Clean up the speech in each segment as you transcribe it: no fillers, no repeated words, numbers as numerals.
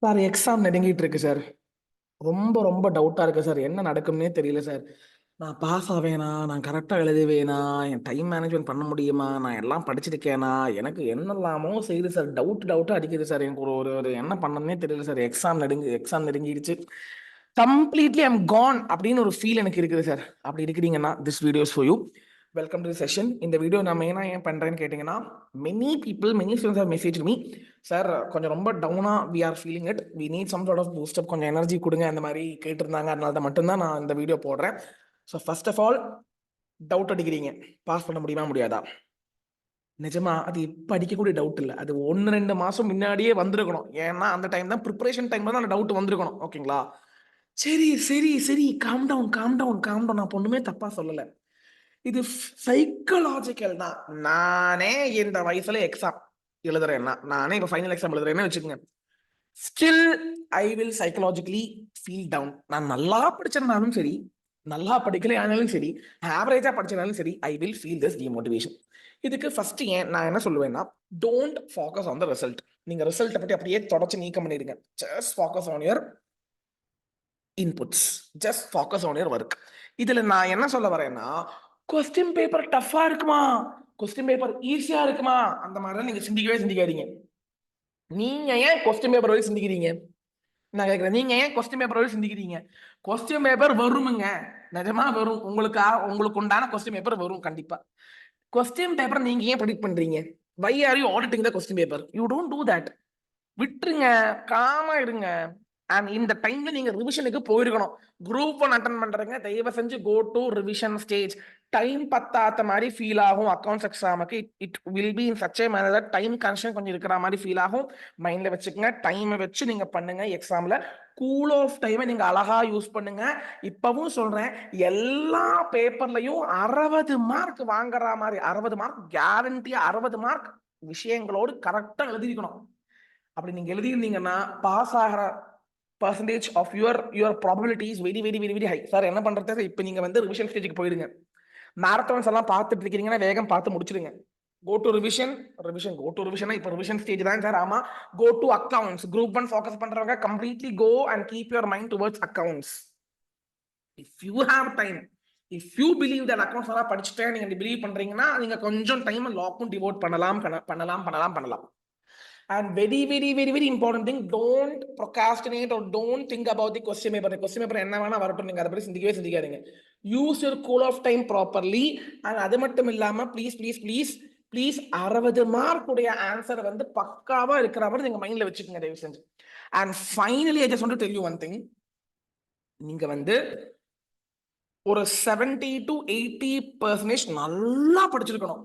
Sir exam நெருங்கிட்டு இருக்கு sir. ரொம்ப ரொம்ப டவுட்டா இருக்கு சார். என்ன நடக்கும்னே தெரியல சார். நான் பாஸ் ஆவேனா? நான் கரெக்டா எழுதுவேனா? என் டைம் மேனேஜ்மெண்ட் பண்ண முடியுமா? நான் எல்லாம் படிச்சிருக்கேனா? எனக்கு என்னெல்லாமோ செய்யுது சார். டவுட்டா அடிக்குது சார். எனக்கு ஒரு ஒரு ஒரு என்ன பண்ணணும்னே தெரியல சார். எக்ஸாம் நெருங்கிடுச்சு. கம்ப்ளீட்லி ஐம் கான் அப்படின்னு ஒரு ஃபீல் எனக்கு இருக்குது சார். அப்படி இருக்கிறீங்கன்னா this videos for you. Welcome to session. இந்த வீடியோ நான் மெயினாக ஏன் பண்ணுறேன்னு கேட்டிங்கன்னா, many students have message me, sir கொஞ்சம் ரொம்ப டவுனாக we are feeling it, we need some sort of boost up, கொஞ்சம் எனர்ஜி கொடுங்க அந்த மாதிரி கேட்டிருந்தாங்க. அதனால தான் மட்டும்தான் நான் இந்த வீடியோ போடுறேன். So first of all, doubt அடிக்கிறீங்க, பாஸ் பண்ண முடியுமா முடியாதா? நிஜமா அது இப்ப அடிக்கக்கூடிய டவுட் இல்லை, அது 1-2 மாசம் முன்னாடியே வந்திருக்கணும். ஏன்னா அந்த டைம் தான் ப்ரிப்பரேஷன் டைம் தான் அந்த டவுட் வந்திருக்கணும். ஓகேங்களா? சரி சரி சரி, calm down calm down calm down. நான் பொண்ணுமே தப்பா சொல்லல. இது சைக்கலாஜிக்கல் தான். நானே இந்த வயசுல எக்ஸாம் எழுதுறேன்னா, நானே இப்ப ஃபைனல் எக்ஸாம் எழுதுறேன்னு வச்சுக்கோங்க, still I will psychologically feel down. நான் நல்லா படிச்சிருந்தாலும் சரி, நல்லா படிக்கலையானாலும் சரி, ஆவரேஜா படிச்சிருந்தாலும் சரி, I will feel this demotivation. இதுக்கு ஃபர்ஸ்ட் ஏன் நான் என்ன சொல்லுவேன்னா, don't focus on the result. நீங்க ரிசல்ட்டை பத்தி அப்படியே தொடச்சு நீக்கம் பண்ணிடுங்க. Just focus on your inputs, just focus on your work. இதுல நான் என்ன சொல்ல வரேன்னா, கொஸ்டின் பேப்பர் டஃபா இருக்குமா, கொஸ்டின் பேப்பர் ஈஸியா இருக்குமா, அந்த மாதிரிலாம் நீங்க சிந்திக்காதீங்க. நீங்க ஏன் கொஸ்டின் பேப்பர் வரை சிந்திக்கிறீங்க? நான் கேட்கிறேன், நீங்க ஏன் கொஸ்டின் பேப்பர் வரை சிந்திக்கிறீங்க? கொஸ்டின் பேப்பர் வருமுங்க, நிஜமா வரும். உங்களுக்கு உண்டான கொஸ்டின் பேப்பர் வரும் கண்டிப்பா. கொஸ்டின் பேப்பர் நீங்க ஏன் ப்ரெடிக்ட் பண்றீங்க? Why are you auditing the question paper? You don't do that. விட்டுருங்க, காமா இருங்க. அண்ட் இந்த டைம்ல நீங்க ரிவிஷனுக்கு போயிருக்கணும். குரூப் 1 அட்டன் பண்றீங்க, தயவு செஞ்சு go to revision stage. Time பத்தாத மாதிரி ஃபீல் ஆகும் அக்கௌண்ட்ஸ் எக்ஸாமுக்கு. It will be in such a manner, time constraint கொஞ்சம் இருக்கிற மாதிரி ஃபீல் ஆகும். மைண்ட்ல வச்சுக்கோங்க, டைமை வச்சு நீங்க பண்ணுங்க. எக்ஸாம்ல கூல் ஆஃப் டைமை நீங்க அழகா யூஸ் பண்ணுங்க. இப்பவும் சொல்றேன், எல்லா பேப்பர்லயும் 60 மார்க் வாங்குற மாதிரி, 60 மார்க் கேரண்டியா, 60 மார்க் விஷயங்களோடு கரெக்டா எழுதிக்கணும். அப்படி நீங்க எழுதியிருந்தீங்கன்னா பாஸ் ஆகிற percentage of your probability is very very very very high. Sir என்ன பண்றது? இப்போ நீங்க வந்து ரிவிஷன் ஸ்டேஜுக்கு போயிடுங்க. மேரத்தான்ஸ் எல்லாம் பார்த்துட்டு இருக்கீங்கன்னா வேகம் பார்த்து முடிச்சிடுங்க. Go to revision. Go to revision. இப்போ ரிவிஷன் ஸ்டேஜ் தான் சார். ஆமா, go to accounts. Group 1 focus பண்றவங்க completely go and keep your mind towards accounts. If you have time, if you believe that accounts எல்லாம் படிச்சுட்டேன் நீங்க believe பண்றீங்கன்னா, நீங்க கொஞ்சம் டைம் லாக்கும் டிவோட் பண்ணலாம். And very, very, very, very important thing, don't procrastinate or don't think about the question paper. The question paper என்ன வேணா வரட்டும், நீங்க அதை பத்தி சிந்திக்காதீங்க. Use your cool off time properly. And அது மட்டும் இல்லாம ப்ளீஸ் 60 மார்க் உடைய ஆன்சர் வந்து பக்காவா இருக்கிற மாதிரி நீங்க மைண்ட்ல வச்சுக்கோங்க தயவு செஞ்சு. And finally I just want to tell you one thing. நீங்க வந்து ஒரு 70 to 80% நல்லா படிச்சிருக்கணும்.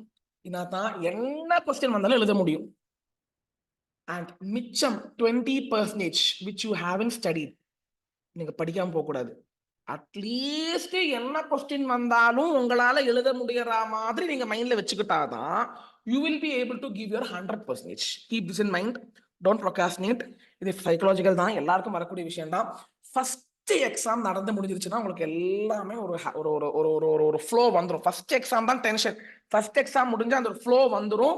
தான் என்ன கொஸ்டின் வந்தாலும் எழுத முடியும். அண்ட் மிச்சம் 20% விச் யூ ஹேவன்ட் ஸ்டடிட், நீங்க படிக்காம போக கூடாது. அட்லீஸ்ட் என்ன கொஸ்டின் வந்தாலும் உங்களால எழுத முடியற மாதிரி நீங்க மைண்ட்ல வச்சுக்கிட்டாதான் you will be able to give your 100%. Keep this in mind. Don't procrastinate. இது சைக்கலாஜிக்கல் தான், எல்லாருக்கும் வரக்கூடிய விஷயம் தான். ஃபர்ஸ்ட் எக்ஸாம் நடந்து முடிஞ்சிருச்சுன்னா உங்களுக்கு எல்லாமே ஒரு ஒரு ஒரு ஒரு ஒரு ஒரு ஃப்ளோ வந்துடும். ஃபர்ஸ்ட் எக்ஸாம் தான் டென்ஷன். ஃபர்ஸ்ட் எக்ஸாம் முடிஞ்சா அந்த ஃப்ளோ வந்துடும்.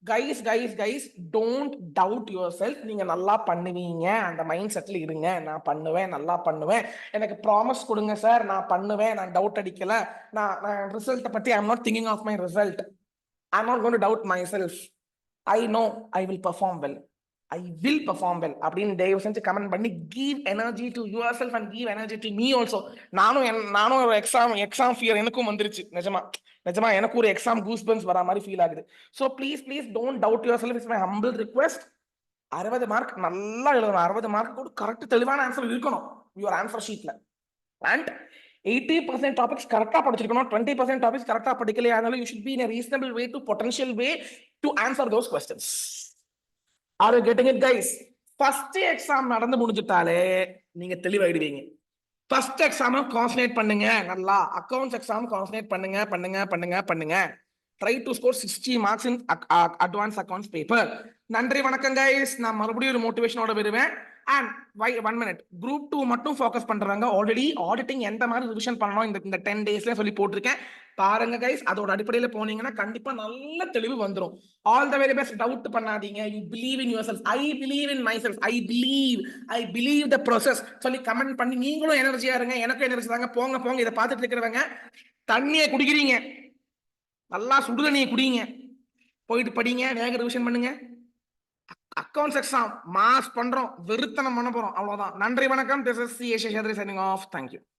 Guys don't doubt your self. நீங்க நல்லா பண்ணுவீங்க, அந்த மைண்ட் செட்ல இருங்க. நான் பண்ணுவேன், நல்லா பண்ணுவேன், எனக்கு ப்ராமிஸ் கொடுங்க சார், நான் பண்ணுவேன், நான் டவுட் அடிக்கல, நான் ரிசல்ட்டை பத்தி I am not thinking of my result, I am not going to doubt myself, I know I will perform well, அப்படின்னு தயவு செஞ்சு கமெண்ட் பண்ணி give energy to yourself and give energy to me also. நானும் ஒரு exam fear எனக்கும் வந்துருச்சு. நிஜமா எனக்கு ஒரு எக்ஸாம் கூஸ்பம்ஸ் வர மாதிரி ஃபீல் ஆகுது. So please don't doubt your self. It's my humble request. 60 mark நல்லா எழுதணும். 60 மார்க் கூட கரெக்ட் தெளிவான ஆன்சர் இருக்கணும் யுவர் ஆன்சர் ஷீட்ல. அண்ட் 80% டாபிக்ஸ் கரெக்டா படிச்சிருக்கணும். 20% டாபிக்ஸ் கரெக்டா படிக்கலையா இருந்தாலும் you should be in a reasonable way to potential way to answer those questions. Are you getting it guys? First exam நடந்து முடிஞ்சிட்டாலே நீங்க தெளிவாயிடுவீங்க. ஃபர்ஸ்ட் எக்ஸாம் கான்சன்ட்ரேட் பண்ணுங்க. நல்லா அக்கவுண்ட்ஸ் எக்ஸாம் கான்சன்ட்ரேட் பண்ணுங்க. Try to score 60 marks in advance accounts paper. நன்றி வணக்கம் guys. நான் மறுபடியும் ஒரு மோட்டிவேஷனோட வருவேன். அண்ட் 1 மினிட், குரூப் 2 மட்டும் ஃபோக்கஸ் பண்றாங்க. ஆல்ரெடி ஆடிட்டிங் எந்த மாதிரி ரிவிஷன் பண்ணணும் இந்த 10 டேஸ்ல சொல்லி போட்டிருக்கேன். பாருங்க கைஸ், அதோட அடிப்படையில் போனீங்கன்னா கண்டிப்பா நல்ல தெளிவு வந்துடும். All the very best. Doubt பண்ணாதீங்க. You believe in yourself. I believe in myself. I believe the process சொல்லி கமெண்ட் பண்ணி நீங்களும் எனர்ஜியா இருங்க. எனக்கும் எனர்ஜி தாங்க. போங்க போங்க. இதை பார்த்துட்டு இருக்கிறவங்க தண்ணியை குடிக்கிறீங்க, நல்லா சுடுதண்ணியை குடிங்க, போயிட்டு படிங்க, வேக ரிவிஷன் பண்ணுங்க. அக்கௌண்ட்ஸ் எக்ஸாம் மாஸ் பண்றோம், வெறுத்தனம் பண்ண போறோம். அவ்வளவுதான். நன்றி வணக்கம். This is C. Seshadri signing off. Thank you.